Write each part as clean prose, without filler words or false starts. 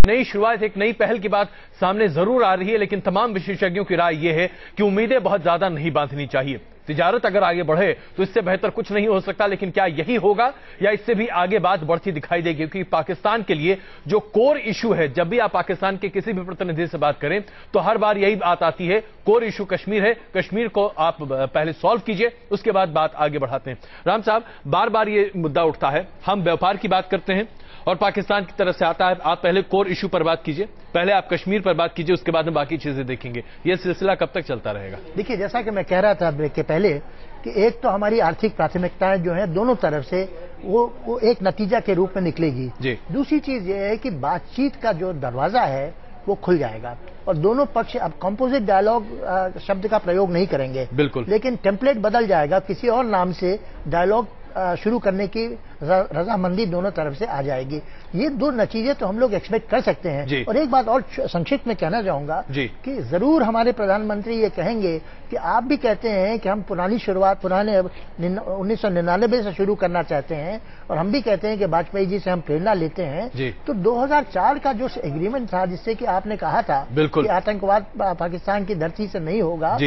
नई शुरुआत, एक नई पहल की बात सामने जरूर आ रही है, लेकिन तमाम विशेषज्ञों की राय यह है कि उम्मीदें बहुत ज्यादा नहीं बांधनी चाहिए। तिजारत अगर आगे बढ़े तो इससे बेहतर कुछ नहीं हो सकता, लेकिन क्या यही होगा या इससे भी आगे बात बढ़ती दिखाई देगी? क्योंकि पाकिस्तान के लिए जो कोर इशू है, जब भी आप पाकिस्तान के किसी भी प्रतिनिधि से बात करें तो हर बार यही बात आती है, कोर इशू कश्मीर है, कश्मीर को आप पहले सॉल्व कीजिए, उसके बाद बात आगे बढ़ाते हैं। राम साहब, बार बार ये मुद्दा उठता है, हम व्यापार की बात करते हैं और पाकिस्तान की तरफ से आता है, आप पहले कोर इशू पर बात कीजिए, पहले आप कश्मीर पर बात कीजिए, उसके बाद हम बाकी चीजें देखेंगे। यह सिलसिला कब तक चलता रहेगा? देखिए, जैसा कि मैं कह रहा था ब्रेक के पहले कि एक तो हमारी आर्थिक प्राथमिकताएं जो हैं दोनों तरफ से वो एक नतीजा के रूप में निकलेगी जी। दूसरी चीज ये है कि बातचीत का जो दरवाजा है वो खुल जाएगा और दोनों पक्ष अब कंपोजिट डायलॉग शब्द का प्रयोग नहीं करेंगे, बिल्कुल, लेकिन टेम्पलेट बदल जाएगा, किसी और नाम से डायलॉग शुरू करने की रजामंदी दोनों तरफ से आ जाएगी। ये दो नतीजे तो हम लोग एक्सपेक्ट कर सकते हैं। और एक बात और संक्षिप्त में कहना चाहूंगा कि जरूर हमारे प्रधानमंत्री ये कहेंगे कि आप भी कहते हैं कि हम पुरानी शुरुआत पुराने 1999 से शुरू करना चाहते हैं और हम भी कहते हैं कि वाजपेयी जी से हम प्रेरणा लेते हैं। तो 2004 का जो एग्रीमेंट था, जिससे कि आपने कहा था कि आतंकवाद पाकिस्तान की धरती से नहीं होगा,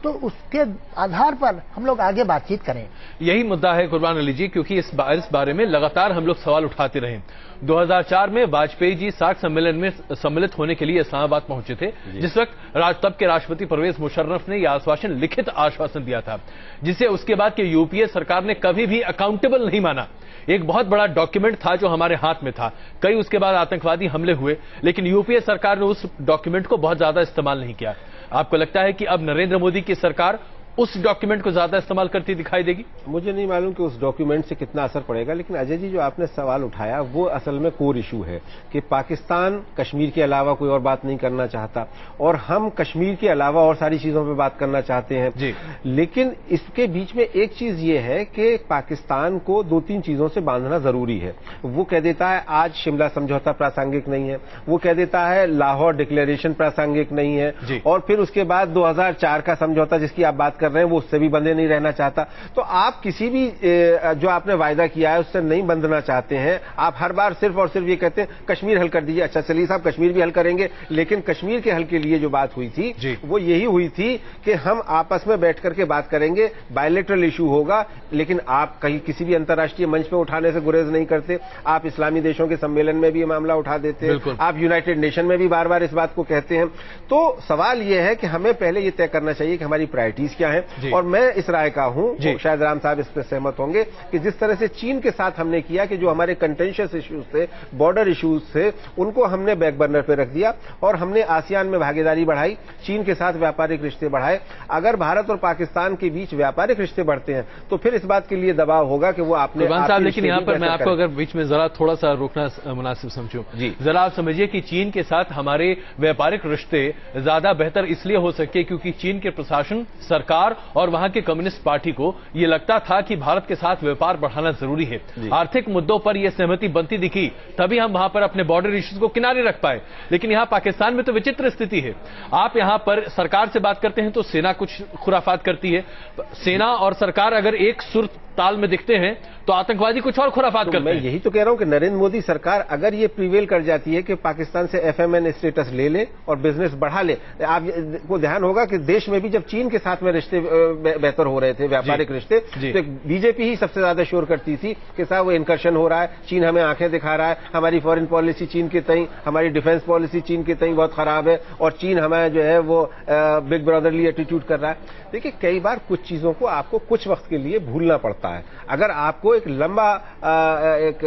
तो उसके आधार पर हम लोग आगे बातचीत करें। यही मुद्दा है कुर्बान अली जी, क्योंकि इस बारे में लगातार हम लोग सवाल उठाते रहे। 2004 में वाजपेयी जी सार्क सम्मेलन में सम्मिलित होने के लिए इस्लामाबाद पहुंचे थे, जिस वक्त तब के राष्ट्रपति परवेज मुशर्रफ ने यह आश्वासन, लिखित आश्वासन दिया था, जिसे उसके बाद की यूपीए सरकार ने कभी भी अकाउंटेबल नहीं माना। एक बहुत बड़ा डॉक्यूमेंट था जो हमारे हाथ में था, कई उसके बाद आतंकवादी हमले हुए, लेकिन यूपीए सरकार ने उस डॉक्यूमेंट को बहुत ज्यादा इस्तेमाल नहीं किया। आपको लगता है कि अब नरेंद्र मोदी की सरकार उस डॉक्यूमेंट को ज्यादा इस्तेमाल करती दिखाई देगी? मुझे नहीं मालूम कि उस डॉक्यूमेंट से कितना असर पड़ेगा, लेकिन अजय जी जो आपने सवाल उठाया वो असल में कोर इशू है कि पाकिस्तान कश्मीर के अलावा कोई और बात नहीं करना चाहता और हम कश्मीर के अलावा और सारी चीजों पे बात करना चाहते हैं जी। लेकिन इसके बीच में एक चीज ये है कि पाकिस्तान को दो तीन चीजों से बांधना जरूरी है। वो कह देता है आज शिमला समझौता प्रासंगिक नहीं है, वो कह देता है लाहौर डिक्लेरेशन प्रासंगिक नहीं है, और फिर उसके बाद 2004 का समझौता जिसकी आप बात कर रहे हैं वो उससे भी बंधे नहीं रहना चाहता। तो आप किसी भी जो आपने वायदा किया है उससे नहीं बंधना चाहते हैं। आप हर बार सिर्फ और सिर्फ ये कहते हैं कश्मीर हल कर दीजिए। अच्छा चलिए साहब, कश्मीर भी हल करेंगे, लेकिन कश्मीर के हल के लिए जो बात हुई थी वो यही हुई थी कि हम आपस में बैठ करके बात करेंगे, बायलैटरल इशू होगा, लेकिन आप कहीं किसी भी अंतर्राष्ट्रीय मंच पे उठाने से गुरेज नहीं करते। आप इस्लामी देशों के सम्मेलन में भी ये मामला उठा देते हैं, आप यूनाइटेड नेशन में भी बार बार इस बात को कहते हैं। तो सवाल यह है कि हमें पहले ये तय करना चाहिए कि हमारी प्रायोरिटीज क्या है। और मैं इस राय का हूं, शायद राम साहब इस पर सहमत होंगे, कि जिस तरह से चीन के साथ हमने किया कि जो हमारे कंटेंशियस इश्यूज थे, बॉर्डर इश्यूज थे, उनको हमने बैक बर्नर पे रख दिया और हमने आसियान में भागीदारी बढ़ाई, चीन के साथ व्यापारिक रिश्ते बढ़ाए। अगर भारत और पाकिस्तान के बीच व्यापारिक रिश्ते बढ़ते हैं तो फिर इस बात के लिए दबाव होगा कि वो आपने साहब, लेकिन यहां पर मैं आपको अगर बीच में जरा थोड़ा सा रोकना मुनासिब समझूं जी, जरा आप समझिए कि चीन के साथ हमारे व्यापारिक रिश्ते ज्यादा बेहतर इसलिए हो सके क्योंकि चीन के प्रशासन, सरकार और वहां के कम्युनिस्ट पार्टी को यह लगता था कि भारत के साथ व्यापार बढ़ाना जरूरी है। आर्थिक मुद्दों पर यह सहमति बनती दिखी, तभी हम वहां पर अपने बॉर्डर इश्यूज को किनारे रख पाए। लेकिन यहां पाकिस्तान में तो विचित्र स्थिति है। आप यहां पर सरकार से बात करते हैं तो सेना कुछ खुराफात करती है, सेना और सरकार अगर एक सुर ताल में दिखते हैं तो आतंकवादी कुछ और खुराफात करते हैं। मैं यही तो कह रहा हूं कि नरेंद्र मोदी सरकार अगर ये प्रिवेल कर जाती है कि पाकिस्तान से एफएमएन स्टेटस ले ले और बिजनेस बढ़ा ले, आपको ध्यान होगा कि देश में भी जब चीन के साथ में रिश्ते बेहतर हो रहे थे, व्यापारिक रिश्ते, तो बीजेपी ही सबसे ज्यादा शोर करती थी कि साहब वो इनकर्शन हो रहा है, चीन हमें आंखें दिखा रहा है, हमारी फॉरेन पॉलिसी चीन के तई, हमारी डिफेंस पॉलिसी चीन के तई बहुत खराब है और चीन हमें जो है वो बिग ब्रदरली एटीट्यूड कर रहा है। देखिए, कई बार कुछ चीजों को आपको कुछ वक्त के लिए भूलना पड़ता है। अगर आपको एक लंबा एक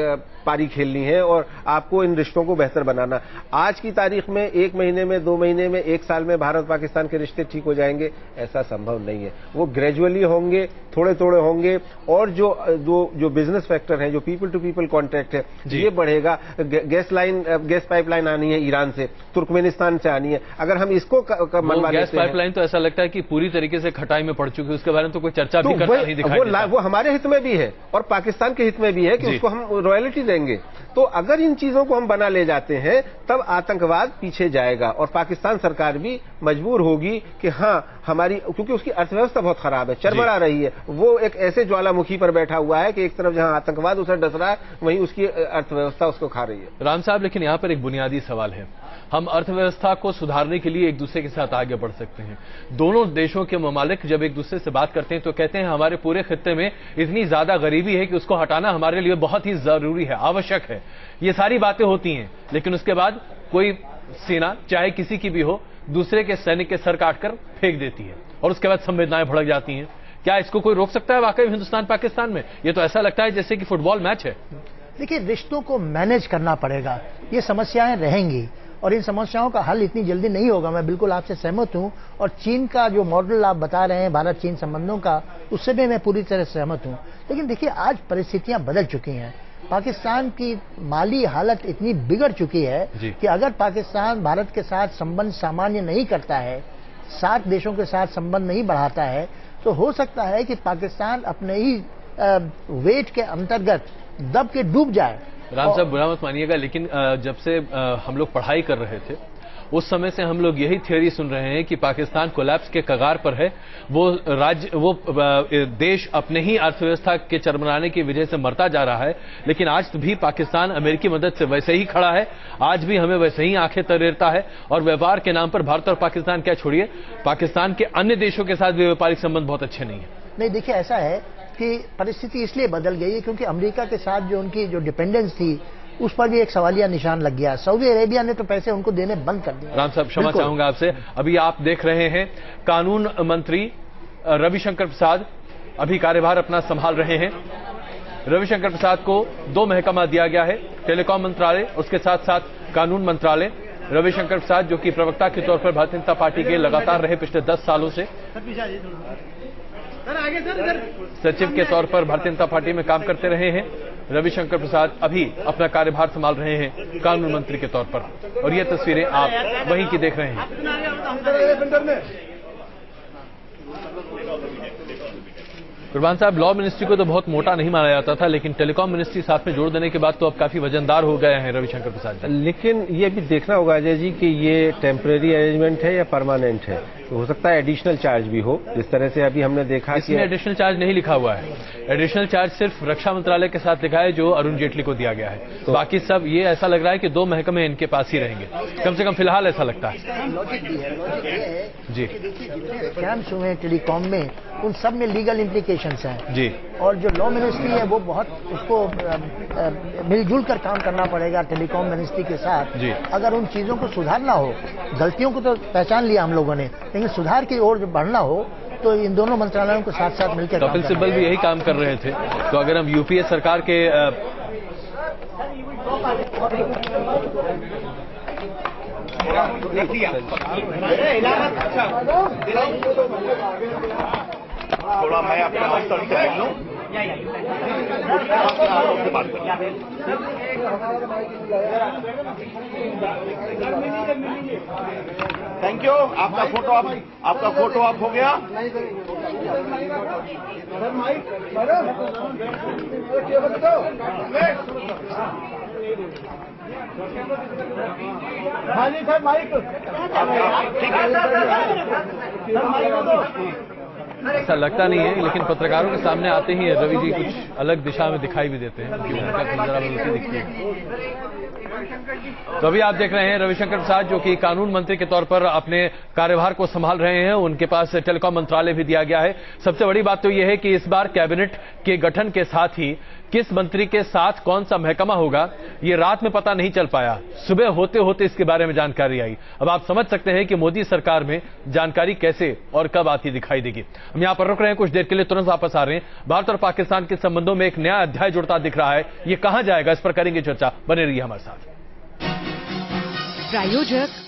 पारी खेलनी है और आपको इन रिश्तों को बेहतर बनाना, आज की तारीख में 1 महीने में, 2 महीने में, 1 साल में भारत पाकिस्तान के रिश्ते ठीक हो जाएंगे, ऐसा संभव नहीं है। वो ग्रेजुअली होंगे, थोड़े थोड़े होंगे और जो बिजनेस फैक्टर है, जो पीपल टू पीपल कॉन्ट्रैक्ट है, ये बढ़ेगा। गैस पाइपलाइन आनी है ईरान से, तुर्कमेनिस्तान से आनी है, अगर हम इसको मनवा लेते हैं, गैस पाइपलाइन तो ऐसा लगता है कि पूरी तरीके से खटाई में पड़ चुकी है, उसके बारे में तो कोई चर्चा भी करता नहीं दिखाई देता। वो हमारे हित में भी है और पाकिस्तान के हित में भी है कि उसको हम रॉयल्टी देंगे। तो अगर इन चीजों को हम बना ले जाते हैं तब आतंकवाद पीछे जाएगा और पाकिस्तान सरकार भी मजबूर होगी कि हाँ, हमारी, क्योंकि उसकी अर्थव्यवस्था बहुत खराब है, चरमरा रही है। वो एक ऐसे ज्वालामुखी पर बैठा हुआ है कि एक तरफ जहां आतंकवाद उसे डस रहा है, वहीं उसकी अर्थव्यवस्था उसको खा रही है। राम साहब, लेकिन यहां पर एक बुनियादी सवाल है। हम अर्थव्यवस्था को सुधारने के लिए एक दूसरे के साथ आगे बढ़ सकते हैं। दोनों देशों के ममालिक जब एक दूसरे से बात करते हैं तो कहते हैं हमारे पूरे खित्ते में इतनी ज्यादा गरीबी है कि उसको हटाना हमारे लिए बहुत ही जरूरी है, आवश्यक है। ये सारी बातें होती हैं, लेकिन उसके बाद कोई सेना, चाहे किसी की भी हो, दूसरे के सैनिक के सर काटकर फेंक देती है और उसके बाद संवेदनाएं भड़क जाती हैं। क्या इसको कोई रोक सकता है वाकई हिंदुस्तान पाकिस्तान में? ये तो ऐसा लगता है जैसे कि फुटबॉल मैच है। देखिए, रिश्तों को मैनेज करना पड़ेगा। ये समस्याएं रहेंगी और इन समस्याओं का हल इतनी जल्दी नहीं होगा, मैं बिल्कुल आपसे सहमत हूं। और चीन का जो मॉडल आप बता रहे हैं भारत चीन संबंधों का, उससे भी मैं पूरी तरह सहमत हूं। लेकिन देखिए, आज परिस्थितियां बदल चुकी हैं। पाकिस्तान की माली हालत इतनी बिगड़ चुकी है कि अगर पाकिस्तान भारत के साथ संबंध सामान्य नहीं करता है, 7 देशों के साथ संबंध नहीं बढ़ाता है, तो हो सकता है कि पाकिस्तान अपने ही वेट के अंतर्गत दब के डूब जाए। राम साहब, बुरा मत मानिएगा, लेकिन जब से हम लोग पढ़ाई कर रहे थे उस समय से हम लोग यही थ्योरी सुन रहे हैं कि पाकिस्तान कोलैप्स के कगार पर है। वो देश अपने ही अर्थव्यवस्था के चरमराने की वजह से मरता जा रहा है। लेकिन आज भी पाकिस्तान अमेरिकी मदद से वैसे ही खड़ा है, आज भी हमें वैसे ही आंखें तरेरता है। और व्यापार के नाम पर भारत और पाकिस्तान, क्या छोड़िए, पाकिस्तान के अन्य देशों के साथ भी व्यापारिक संबंध बहुत अच्छे नहीं है। नहीं, देखिए, ऐसा है कि परिस्थिति इसलिए बदल गई है क्योंकि अमेरिका के साथ जो उनकी जो डिपेंडेंस थी उस पर भी एक सवालिया निशान लग गया। सऊदी अरेबिया ने तो पैसे उनको देने बंद कर दिए। राम साहब, क्षमा चाहूंगा आपसे, अभी आप देख रहे हैं कानून मंत्री रविशंकर प्रसाद अभी कार्यभार अपना संभाल रहे हैं। रविशंकर प्रसाद को 2 महकमा दिया गया है, टेलीकॉम मंत्रालय, उसके साथ साथ कानून मंत्रालय। रविशंकर प्रसाद जो कि प्रवक्ता के तौर पर भारतीय जनता पार्टी के लगातार रहे पिछले 10 सालों से, सचिव के तौर पर भारतीय जनता पार्टी में काम करते रहे हैं। रविशंकर प्रसाद अभी अपना कार्यभार संभाल रहे हैं कानून मंत्री के तौर पर, और ये तस्वीरें आप वहीं की देख रहे हैं। कुर्बान साहब, लॉ मिनिस्ट्री को तो बहुत मोटा नहीं माना जाता था, लेकिन टेलीकॉम मिनिस्ट्री साथ में जोड़ देने के बाद तो अब काफी वजनदार हो गए हैं रविशंकर प्रसाद। लेकिन ये भी देखना होगा अजय जी कि ये टेम्परेरी अरेंजमेंट है या परमानेंट है। तो हो सकता है एडिशनल चार्ज भी हो, जिस तरह से अभी हमने देखा इसमें एडिशनल चार्ज नहीं लिखा हुआ है। एडिशनल चार्ज सिर्फ रक्षा मंत्रालय के साथ लिखा है जो अरुण जेटली को दिया गया है। तो बाकी सब ये ऐसा लग रहा है कि 2 महकमे इनके पास ही रहेंगे, कम से कम फिलहाल ऐसा लगता है। लॉजिक भी है, लॉजिक ये है जी, जितने स्कैम्स हुए हैं टेलीकॉम में उन सब में लीगल इम्प्लीकेशंस हैं जी। और जो लॉ मिनिस्ट्री है वो बहुत उसको मिलजुल कर काम करना पड़ेगा टेलीकॉम मिनिस्ट्री के साथ जी। अगर उन चीजों को सुधारना हो, गलतियों को तो पहचान लिया हम लोगों ने, लेकिन सुधार की ओर जो बढ़ना हो तो इन दोनों मंत्रालयों को साथ साथ मिलकर कपिल सिब्बल भी यही काम कर रहे थे। तो अगर हम यूपीए सरकार के थोड़ा मैं अपना हाथ तोड़ कर लूं। Thank you. आपका फोटो आप हो गया। हाँ जी सर, माइक ठीक है। ऐसा लगता नहीं है, लेकिन पत्रकारों के सामने आते ही रवि जी कुछ अलग दिशा में दिखाई भी देते हैं, क्योंकि उनका जरा बदलती दिखती है। तो अभी आप देख रहे हैं रविशंकर प्रसाद जो कि कानून मंत्री के तौर पर अपने कार्यभार को संभाल रहे हैं। उनके पास टेलीकॉम मंत्रालय भी दिया गया है। सबसे बड़ी बात तो यह है कि इस बार कैबिनेट के गठन के साथ ही किस मंत्री के साथ कौन सा महकमा होगा ये रात में पता नहीं चल पाया, सुबह होते होते इसके बारे में जानकारी आई। अब आप समझ सकते हैं कि मोदी सरकार में जानकारी कैसे और कब आती दिखाई देगी। हम यहां पर रुक रहे हैं, कुछ देर के लिए तुरंत वापस आ रहे हैं। भारत और पाकिस्तान के संबंधों में एक नया अध्याय जुड़ता दिख रहा है, ये कहां जाएगा इस पर करेंगे चर्चा, बने रहिए हमारे साथ। प्रायोजक